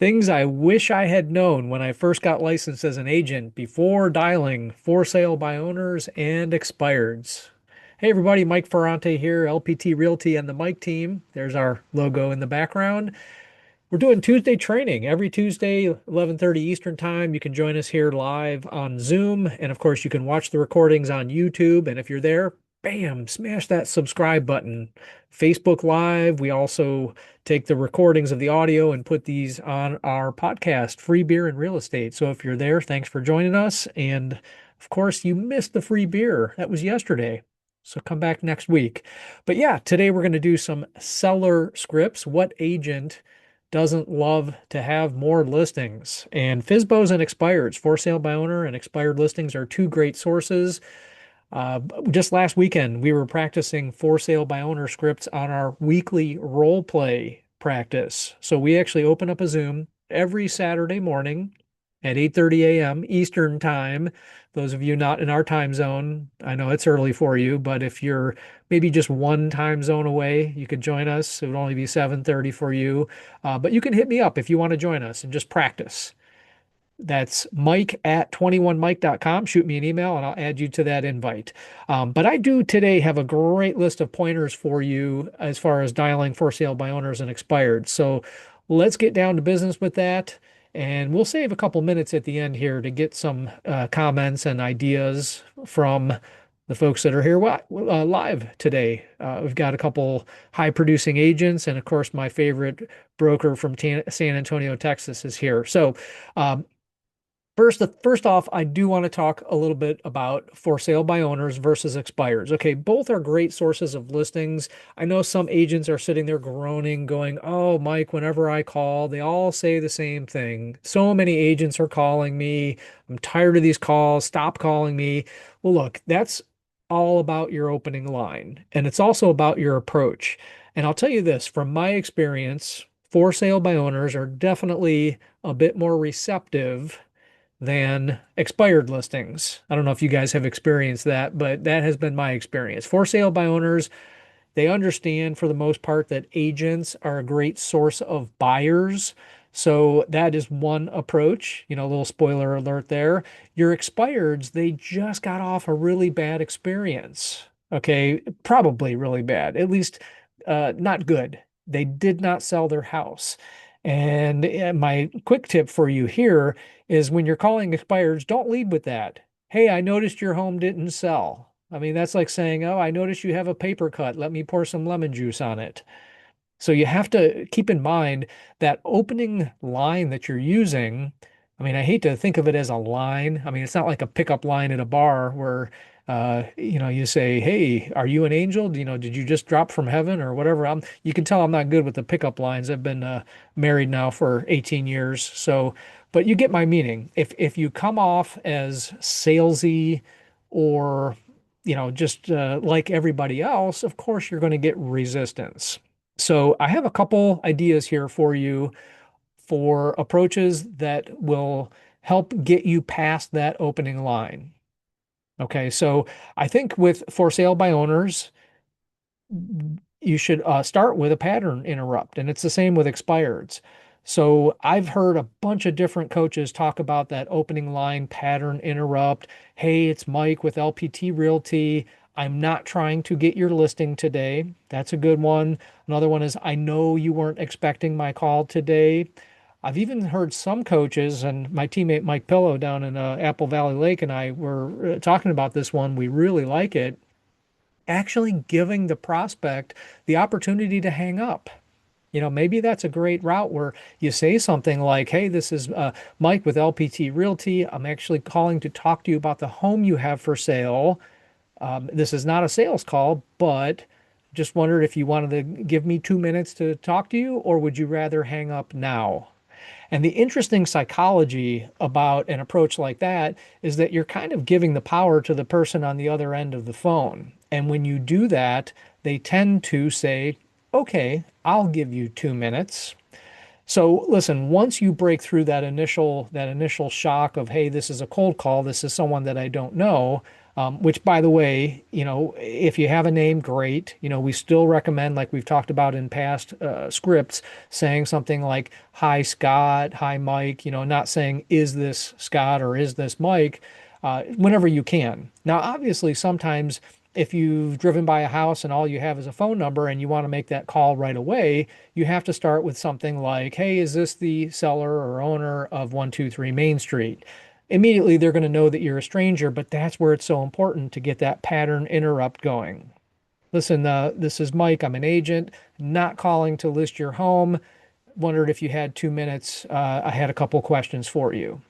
Things I wish I had known when I first got licensed as an agent before dialing for sale by owners and expireds. Hey everybody, Mike Ferrante here, LPT Realty and the Mike team. There's our logo in the background. We're doing Tuesday training every Tuesday, 11:30 Eastern Time. You can join us here live on Zoom. And of course, you can watch the recordings on YouTube. And if you're there, bam, smash that subscribe button. Facebook Live. We also take the recordings of the audio and put these on our podcast, Free Beer and Real Estate. So if you're there, thanks for joining us. And of course, you missed the free beer. That was yesterday. So come back next week. But yeah, today we're going to do some seller scripts. What agent doesn't love to have more listings? And FSBOs and expireds, for sale by owner and expired listings, are two great sources. Just last weekend, we were practicing for sale by owner scripts on our weekly role play practice. So we actually open up a Zoom every Saturday morning at 8:30 a.m. Eastern time. Those of you not in our time zone, I know it's early for you, but if you're maybe just one time zone away, you could join us. It would only be 7:30 for you. But you can hit me up if you want to join us and just practice. That's Mike at 21mike.com. Shoot me an email and I'll add you to that invite. But I do today have a great list of pointers for you as far as dialing for sale by owners and expired. So let's get down to business with that. And we'll save a couple minutes at the end here to get some comments and ideas from the folks that are here live today. We've got a couple high producing agents, and of course, my favorite broker from San Antonio, Texas, is here. So, first off, I do want to talk a little bit about for sale by owners versus expires. Okay, both are great sources of listings. I know some agents are sitting there groaning, going, "Oh, Mike, whenever I call, they all say the same thing. So many agents are calling me. I'm tired of these calls. Stop calling me." Well, look, that's all about your opening line, and it's also about your approach. And I'll tell you this, from my experience, for sale by owners are definitely a bit more receptive than expired listings. I don't know if you guys have experienced that, but that has been my experience. For sale by owners, they understand for the most part that agents are a great source of buyers. So that is one approach. A little spoiler alert there. Your expireds, they just got off a really bad experience. Okay, probably really bad, at least not good. They did not sell their house. And my quick tip for you here is when you're calling expireds, don't lead with that. Hey, I noticed your home didn't sell. I mean, that's like saying, "Oh, I noticed you have a paper cut. Let me pour some lemon juice on it." So you have to keep in mind that opening line that you're using. I mean, I hate to think of it as a line. I mean, it's not like a pickup line at a bar where, you say, "Hey, are you an angel? Did you just drop from heaven or whatever?" You can tell I'm not good with the pickup lines. I've been married now for 18 years. So, but you get my meaning. If you come off as salesy or, just like everybody else, of course you're going to get resistance. So I have a couple ideas here for you for approaches that will help get you past that opening line. Okay, so I think with for sale by owners, you should start with a pattern interrupt, and it's the same with expireds. So I've heard a bunch of different coaches talk about that opening line pattern interrupt. Hey, it's Mike with LPT Realty. I'm not trying to get your listing today. That's a good one. Another one is, I know you weren't expecting my call today. I've even heard some coaches, and my teammate Mike Pillow down in Apple Valley Lake and I were talking about this one. We really like it, actually giving the prospect the opportunity to hang up. Maybe that's a great route where you say something like, "Hey, this is Mike with LPT Realty. I'm actually calling to talk to you about the home you have for sale. This is not a sales call, but just wondered if you wanted to give me 2 minutes to talk to you, or would you rather hang up now?" And the interesting psychology about an approach like that is that you're kind of giving the power to the person on the other end of the phone. And when you do that, they tend to say, "Okay, I'll give you 2 minutes." So listen, once you break through that initial shock of, hey, this is a cold call, this is someone that I don't know, which by the way, if you have a name, great. We still recommend, like we've talked about in past scripts, saying something like, hi, Scott, hi, Mike, not saying, is this Scott or is this Mike, whenever you can. Now, obviously, sometimes if you've driven by a house and all you have is a phone number and you want to make that call right away, you have to start with something like, hey, is this the seller or owner of 123 Main Street? Immediately, they're going to know that you're a stranger, but that's where it's so important to get that pattern interrupt going. Listen, this is Mike. I'm an agent, not calling to list your home. Wondered if you had 2 minutes. I had a couple questions for you.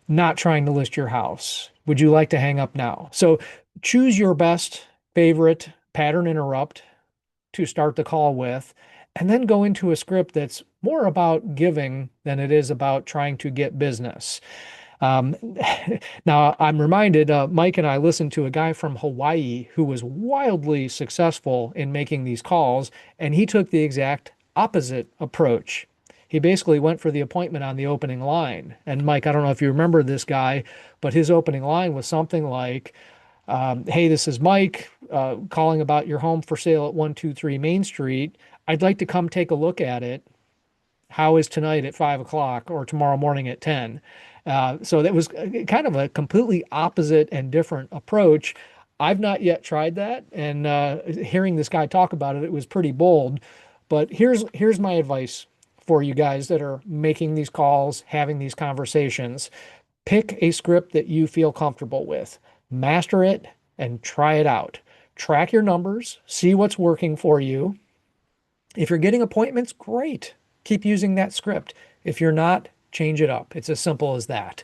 Not trying to list your house. Would you like to hang up now? So choose your best favorite pattern interrupt to start the call with, and then go into a script that's more about giving than it is about trying to get business. Um, Now, I'm reminded, Mike and I listened to a guy from Hawaii who was wildly successful in making these calls, and he took the exact opposite approach. He basically went for the appointment on the opening line. And Mike, I don't know if you remember this guy, but his opening line was something like, hey, this is Mike calling about your home for sale at 123 Main Street. I'd like to come take a look at it. How is tonight at 5 o'clock or tomorrow morning at 10? So that was kind of a completely opposite and different approach. I've not yet tried that, and hearing this guy talk about it, it was pretty bold. But here's my advice for you guys that are making these calls, having these conversations. Pick a script that you feel comfortable with, master it, and try it out. Track your numbers, see what's working for you. If you're getting appointments, great. Keep using that script. If you're not, change it up. It's as simple as that.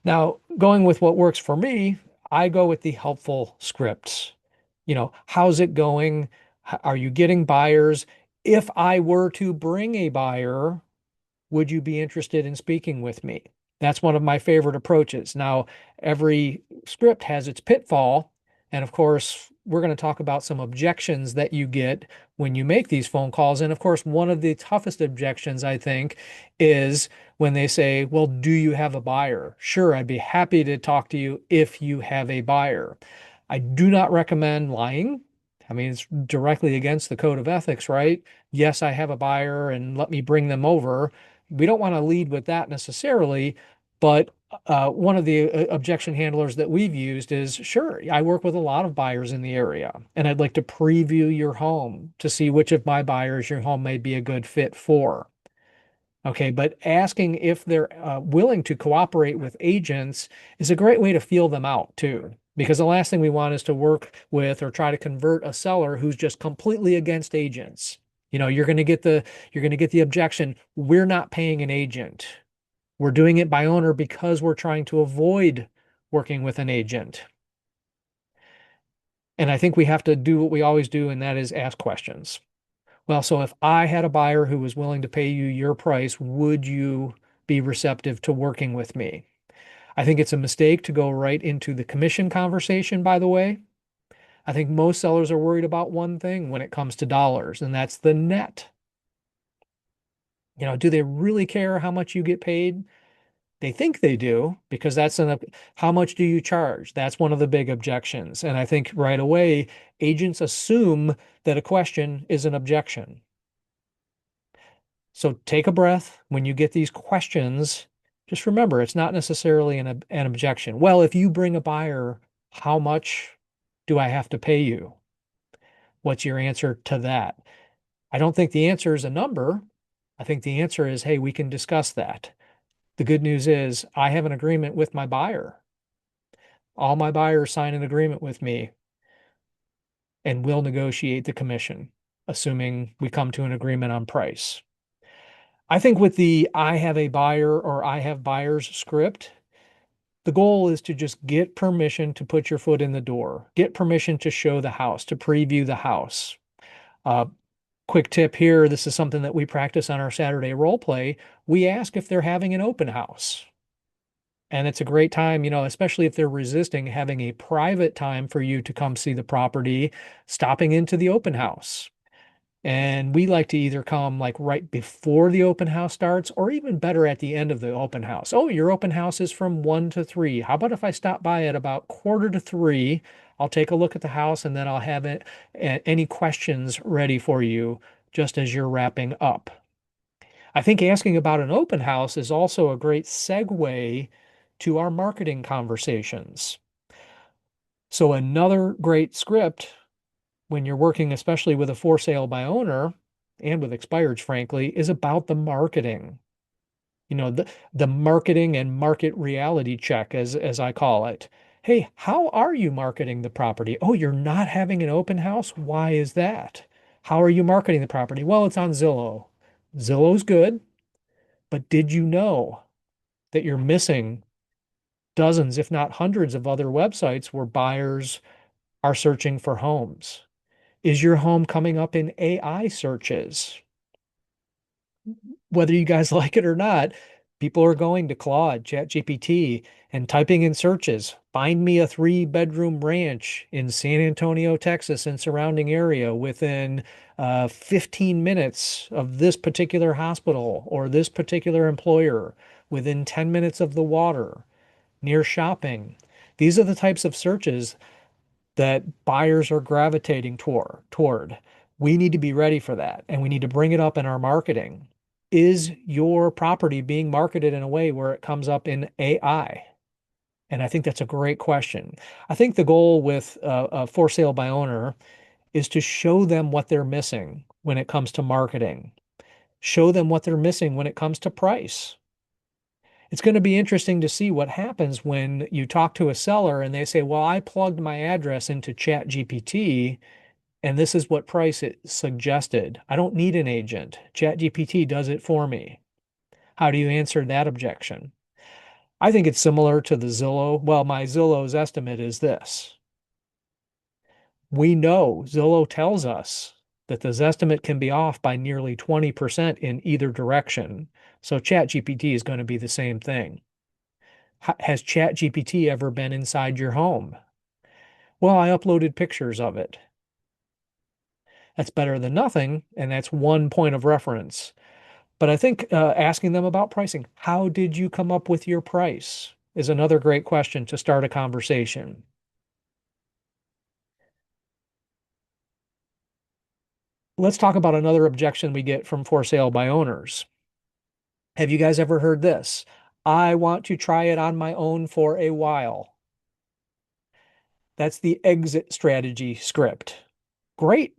Now, going with what works for me, I go with the helpful scripts. How's it going? Are you getting buyers? If I were to bring a buyer, would you be interested in speaking with me? That's one of my favorite approaches. Now, every script has its pitfall. And of course, we're going to talk about some objections that you get when you make these phone calls. And of course, one of the toughest objections, I think, is when they say, well, do you have a buyer? Sure, I'd be happy to talk to you if you have a buyer. I do not recommend lying. I mean, it's directly against the code of ethics, right? Yes, I have a buyer and let me bring them over. We don't want to lead with that necessarily, but one of the objection handlers that we've used is, sure, I work with a lot of buyers in the area, and I'd like to preview your home to see which of my buyers your home may be a good fit for. Okay, but asking if they're willing to cooperate with agents is a great way to feel them out too. Because the last thing we want is to work with or try to convert a seller who's just completely against agents. You're going to get the objection, we're not paying an agent. We're doing it by owner because we're trying to avoid working with an agent. And I think we have to do what we always do, and that is ask questions. Well, so if I had a buyer who was willing to pay you your price, would you be receptive to working with me? I think it's a mistake to go right into the commission conversation, by the way. I think most sellers are worried about one thing when it comes to dollars, and that's the net. Do they really care how much you get paid? They think they do because how much do you charge? That's one of the big objections. And I think right away, agents assume that a question is an objection. So take a breath when you get these questions. Just remember, it's not necessarily an objection. Well, if you bring a buyer, how much do I have to pay you? What's your answer to that? I don't think the answer is a number. I think the answer is, hey, we can discuss that. The good news is I have an agreement with my buyer. All my buyers sign an agreement with me and we'll negotiate the commission, assuming we come to an agreement on price. I think with the I have a buyer or I have buyers script, the goal is to just get permission to put your foot in the door, get permission to show the house, to preview the house. Uh, Quick tip here, this is something that we practice on our Saturday role play. We ask if they're having an open house. And it's a great time, especially if they're resisting having a private time for you to come see the property, stopping into the open house. And we like to either come like right before the open house starts or even better at the end of the open house. Oh, your open house is from 1 to 3. How about if I stop by at about quarter to 3? I'll take a look at the house and then I'll have any questions ready for you just as you're wrapping up. I think asking about an open house is also a great segue to our marketing conversations. So another great script when you're working, especially with a for sale by owner and with expireds, frankly, is about the marketing. The marketing and market reality check, as I call it. Hey, how are you marketing the property? Oh, you're not having an open house? Why is that? How are you marketing the property? Well, it's on Zillow. Zillow's good, but did you know that you're missing dozens, if not hundreds, of other websites where buyers are searching for homes? Is your home coming up in AI searches? Whether you guys like it or not, people are going to Claude, ChatGPT, and typing in searches. Find me a 3 bedroom ranch in San Antonio, Texas, and surrounding area within 15 minutes of this particular hospital or this particular employer, within 10 minutes of the water, near shopping. These are the types of searches that buyers are gravitating toward. We need to be ready for that, and we need to bring it up in our marketing. Is your property being marketed in a way where it comes up in AI? And I think that's a great question. I think the goal with a for sale by owner is to show them what they're missing when it comes to marketing. Show them what they're missing when it comes to price. It's going to be interesting to see what happens when you talk to a seller and they say, well, I plugged my address into ChatGPT and this is what price it suggested. I don't need an agent. ChatGPT does it for me. How do you answer that objection? I think it's similar to the Zillow. Well, my Zillow's estimate is this. We know Zillow tells us that the estimate can be off by nearly 20% in either direction. So ChatGPT is going to be the same thing. Has ChatGPT ever been inside your home? Well, I uploaded pictures of it. That's better than nothing, and that's one point of reference. But I think asking them about pricing, how did you come up with your price, is another great question to start a conversation. Let's talk about another objection we get from for sale by owners. Have you guys ever heard this? I want to try it on my own for a while. That's the exit strategy script. Great.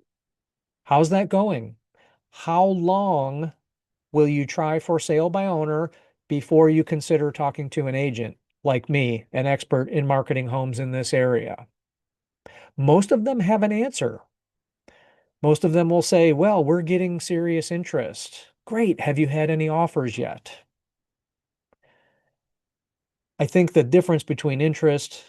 How's that going? How long will you try for sale by owner before you consider talking to an agent like me, an expert in marketing homes in this area? Most of them have an answer. Most of them will say, well, we're getting serious interest. Great. Have you had any offers yet? I think the difference between interest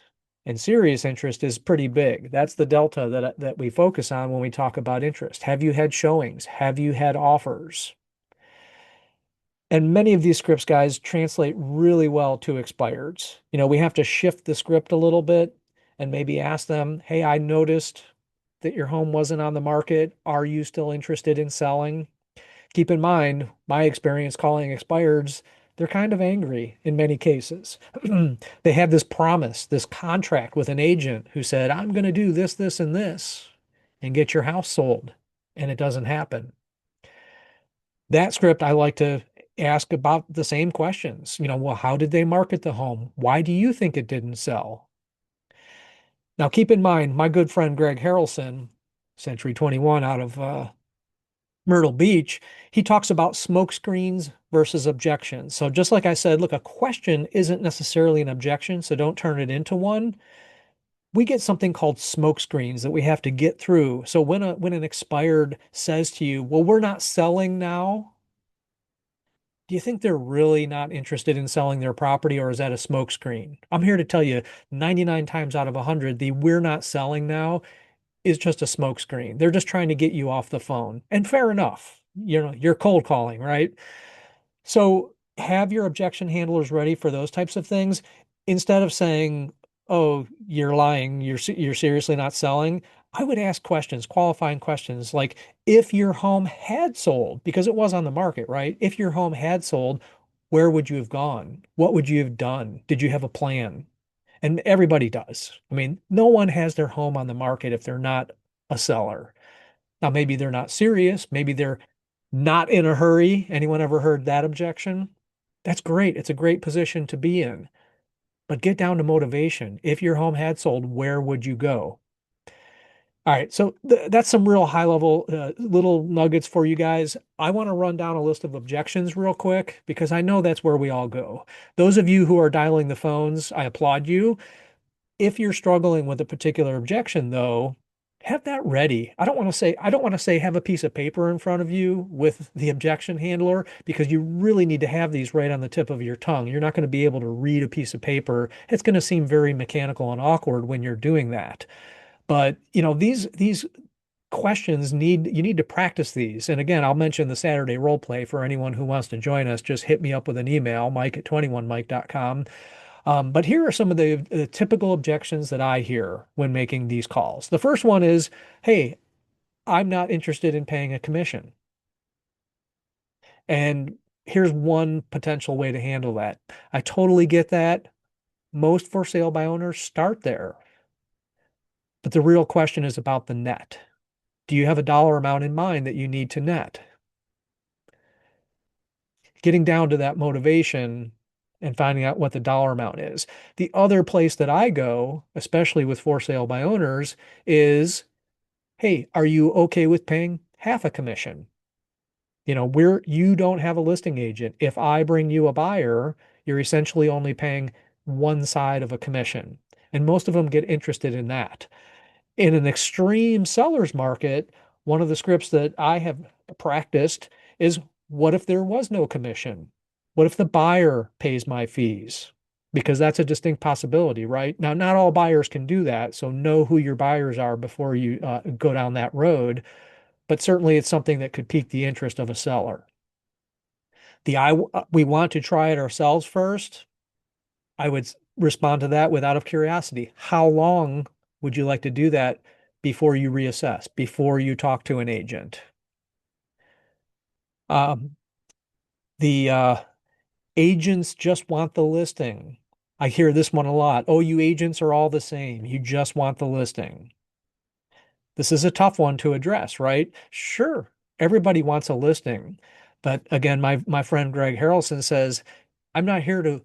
and serious interest is pretty big. That's the delta that we focus on when we talk about interest. Have you had showings? Have you had offers? And many of these scripts, guys, translate really well to expireds. We have to shift the script a little bit and maybe ask them, hey, I noticed that your home wasn't on the market. Are you still interested in selling? Keep in mind, my experience calling expireds, they're kind of angry in many cases. They have this promise, this contract with an agent who said, I'm going to do this, this, and this and get your house sold. And it doesn't happen. That script, I like to ask about the same questions. Well, how did they market the home? Why do you think it didn't sell? Now, keep in mind, my good friend Greg Harrelson, Century 21 out of Myrtle Beach, he talks about smoke screens versus objections. So just like I said, look, a question isn't necessarily an objection, so don't turn it into one. We get something called smoke screens that we have to get through. So when an expired says to you, well, we're not selling now, do you think they're really not interested in selling their property, or is that a smokescreen? I'm here to tell you 99 times out of 100, the we're not selling now is just a smokescreen. They're just trying to get you off the phone. And fair enough. You're cold calling, right? So have your objection handlers ready for those types of things. Instead of saying, oh, you're lying, you're seriously not selling, I would ask questions, qualifying questions like if your home had sold, because it was on the market, right? If your home had sold, where would you have gone? What would you have done? Did you have a plan? And everybody does. I mean, no one has their home on the market if they're not a seller. Now, maybe they're not serious. Maybe they're not in a hurry. Anyone ever heard that objection? That's great. It's a great position to be in. But get down to motivation. If your home had sold, where would you go? All right, so that's some real high level little nuggets for you guys. I want to run down a list of objections real quick because I know that's where we all go. Those of you who are dialing the phones, I applaud you. If you're struggling with a particular objection, though, have that ready. I don't want to say have a piece of paper in front of you with the objection handler because you really need to have these right on the tip of your tongue. You're not going to be able to read a piece of paper. It's going to seem very mechanical and awkward when you're doing that. But, these questions you need to practice these. And again, I'll mention the Saturday role play for anyone who wants to join us. Just hit me up with an email, mike@21mike.com. But here are some of the typical objections that I hear when making these calls. The first one is, hey, I'm not interested in paying a commission. And here's one potential way to handle that. I totally get that. Most for sale by owners start there. But the real question is about the net. Do you have a dollar amount in mind that you need to net? Getting down to that motivation and finding out what the dollar amount is. The other place that I go, especially with for sale by owners, is, hey, are you okay with paying half a commission? You don't have a listing agent. If I bring you a buyer, you're essentially only paying one side of a commission. And most of them get interested in that. In an extreme seller's market, one of the scripts that I have practiced is what if there was no commission? What if the buyer pays my fees? Because that's a distinct possibility, right? Now, not all buyers can do that. So know who your buyers are before you go down that road. But certainly it's something that could pique the interest of a seller. We want to try it ourselves first. I would respond to that with out of curiosity. How long would you like to do that before you reassess, before you talk to an agent? Um, the agents just want the listing. I hear this one a lot. Oh, you agents are all the same. You just want the listing. This is a tough one to address, right? Sure, everybody wants a listing. But again, my friend Greg Harrelson says, I'm not here to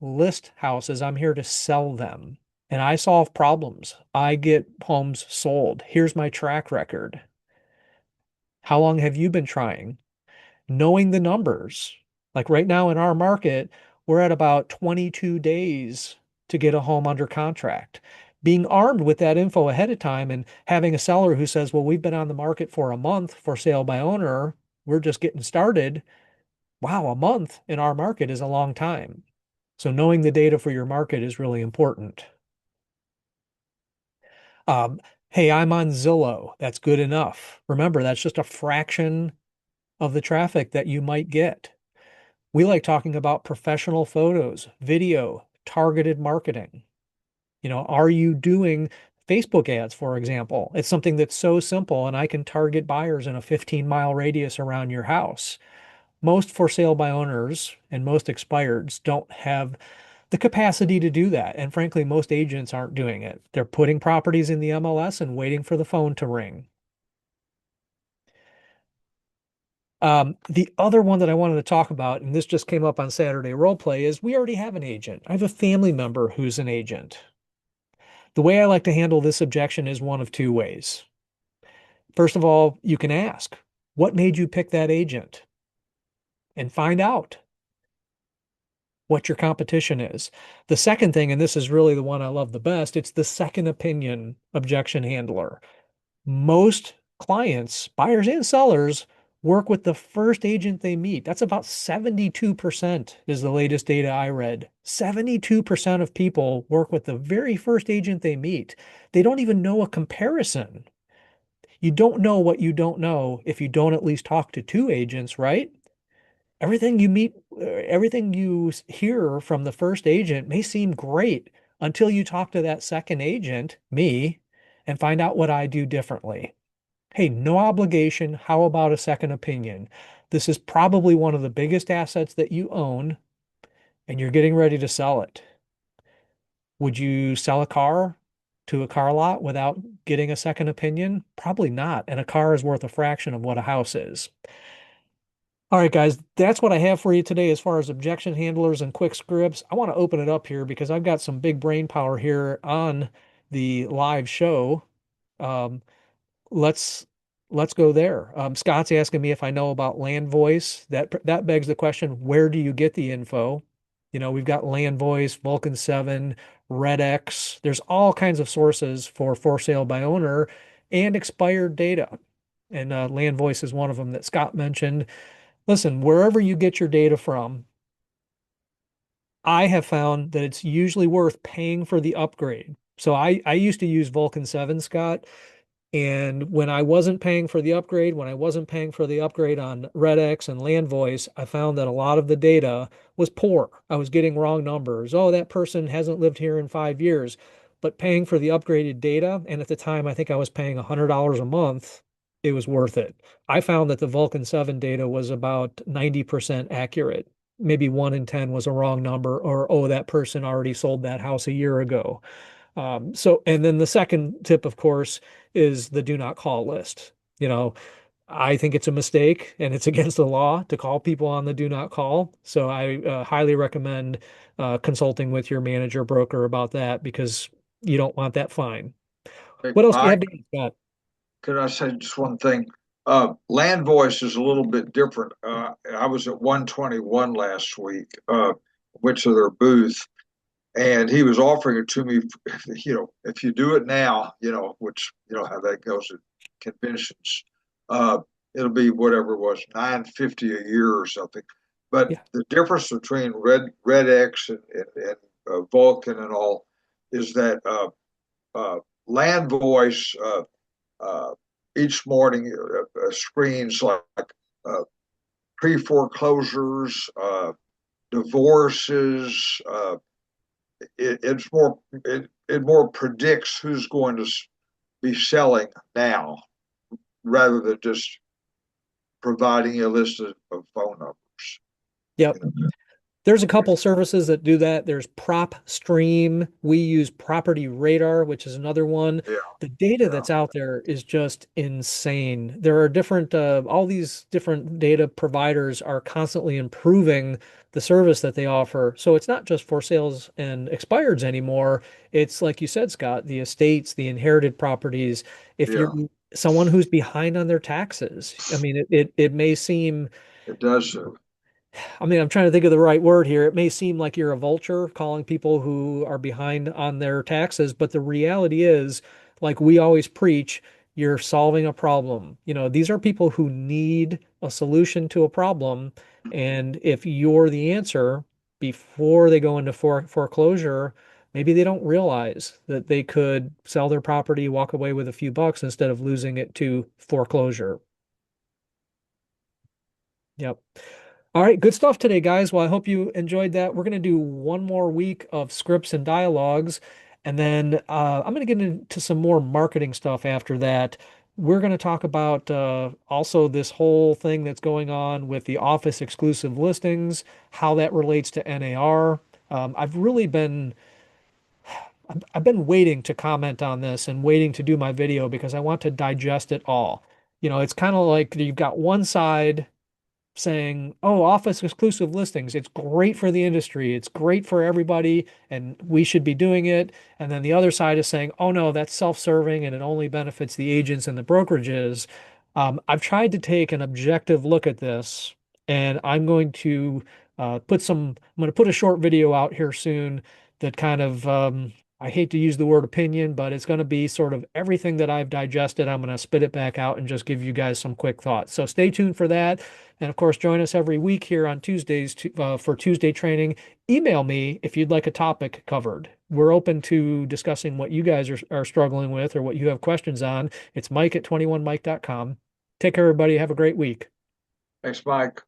list houses, I'm here to sell them. And I solve problems. I get homes sold. Here's my track record. How long have you been trying? Knowing the numbers. Like right now in our market, we're at about 22 days to get a home under contract. Being armed with that info ahead of time and having a seller who says, well, we've been on the market for a month for sale by owner, we're just getting started. Wow, a month in our market is a long time. So knowing the data for your market is really important. Um, hey, I'm on Zillow. That's good enough. Remember, that's just a fraction of the traffic that you might get. We like talking about professional photos, video, targeted marketing. Are you doing Facebook ads, for example? It's something that's so simple, and I can target buyers in a 15-mile radius around your house. Most for sale by owners and most expireds don't have the capacity to do that. And frankly, most agents aren't doing it. They're putting properties in the MLS and waiting for the phone to ring. The other one that I wanted to talk about, and this just came up on Saturday Role Play, is we already have an agent. I have a family member who's an agent. The way I like to handle this objection is one of two ways. First of all, you can ask, what made you pick that agent? And find out what your competition is. The second thing, and this is really the one I love the best, it's the second opinion objection handler. Most clients, buyers and sellers, work with the first agent they meet. That's about 72% is the latest data I read. 72% of people work with the very first agent they meet. They don't even know a comparison. You don't know what you don't know if you don't at least talk to two agents, right? Everything you hear from the first agent may seem great until you talk to that second agent, me, and find out what I do differently. Hey, no obligation. How about a second opinion? This is probably one of the biggest assets that you own, and you're getting ready to sell it. Would you sell a car to a car lot without getting a second opinion? Probably not. And a car is worth a fraction of what a house is. All right, guys, that's what I have for you today as far as objection handlers and quick scripts. I want to open it up here because I've got some big brain power here on the live show. Um, let's let's go there. Scott's asking me if I know about Land Voice. That begs the question, where do you get the info? We've got Land Voice, Vulcan 7, Red X. There's all kinds of sources for sale by owner and expired data. And Land Voice is one of them that Scott mentioned. Listen, wherever you get your data from, I have found that it's usually worth paying for the upgrade. So I used to use Vulcan 7, Scott, and when I wasn't paying for the upgrade, when I wasn't paying for the upgrade on RedX and LandVoice, I found that a lot of the data was poor. I was getting wrong numbers. Oh, that person hasn't lived here in 5 years. But paying for the upgraded data, and at the time, I think I was paying $100 a month, it was worth it. I found that the Vulcan 7 data was about 90% accurate. Maybe 1 in 10 was a wrong number, or, oh, that person already sold that house a year ago. And then the second tip, of course, is the do not call list. I think it's a mistake and it's against the law to call people on the do not call. So I highly recommend consulting with your manager broker about that because you don't want that fine. Hey, What else do you have Mike, to add, Scott? could I say just one thing? Land voice is a little bit different. I was at 121 last week, went to their booth, and he was offering it to me. If you do it now, which you know how that goes at conventions, uh, it'll be whatever it was, 950 a year or something. But Yeah. the difference between Red X and Vulcan and all is that uh, Land Voice. Uh, each morning screens like uh, pre-foreclosures, divorces. It more predicts who's going to be selling now rather than just providing a list of phone numbers. Yep. You know? There's a couple services that do that. There's Prop Stream. We use Property Radar, which is another one. Yeah, The data yeah, that's out there is just insane. There are all these different data providers are constantly improving the service that they offer. So it's not just for sales and expireds anymore. It's like you said, Scott, the estates, the inherited properties. If you're yeah. someone who's behind on their taxes, I mean, it may seem It does. I'm trying to think of the right word here. It may seem like you're a vulture calling people who are behind on their taxes, but the reality is, like we always preach, you're solving a problem. These are people who need a solution to a problem. And if you're the answer before they go into foreclosure, maybe they don't realize that they could sell their property, walk away with a few bucks instead of losing it to foreclosure. Yep. All right, good stuff today, guys. Well, I hope you enjoyed that. We're going to do one more week of scripts and dialogues, and then I'm going to get into some more marketing stuff after that. We're going to talk about also this whole thing that's going on with the office exclusive listings, how that relates to NAR. I've really been I've been waiting to comment on this and waiting to do my video because I want to digest it all. It's kind of like you've got one side saying, oh, office exclusive listings, it's great for the industry, it's great for everybody, and we should be doing it. And then the other side is saying, oh, no, that's self-serving and it only benefits the agents and the brokerages. I've tried to take an objective look at this, and I'm going to put a short video out here soon that kind of, I hate to use the word opinion, but it's going to be sort of everything that I've digested. I'm going to spit it back out and just give you guys some quick thoughts. So stay tuned for that. And of course, join us every week here on Tuesdays for Tuesday training. Email me if you'd like a topic covered. We're open to discussing what you guys are struggling with or what you have questions on. It's Mike at 21mike.com. Take care, everybody. Have a great week. Thanks, Mike.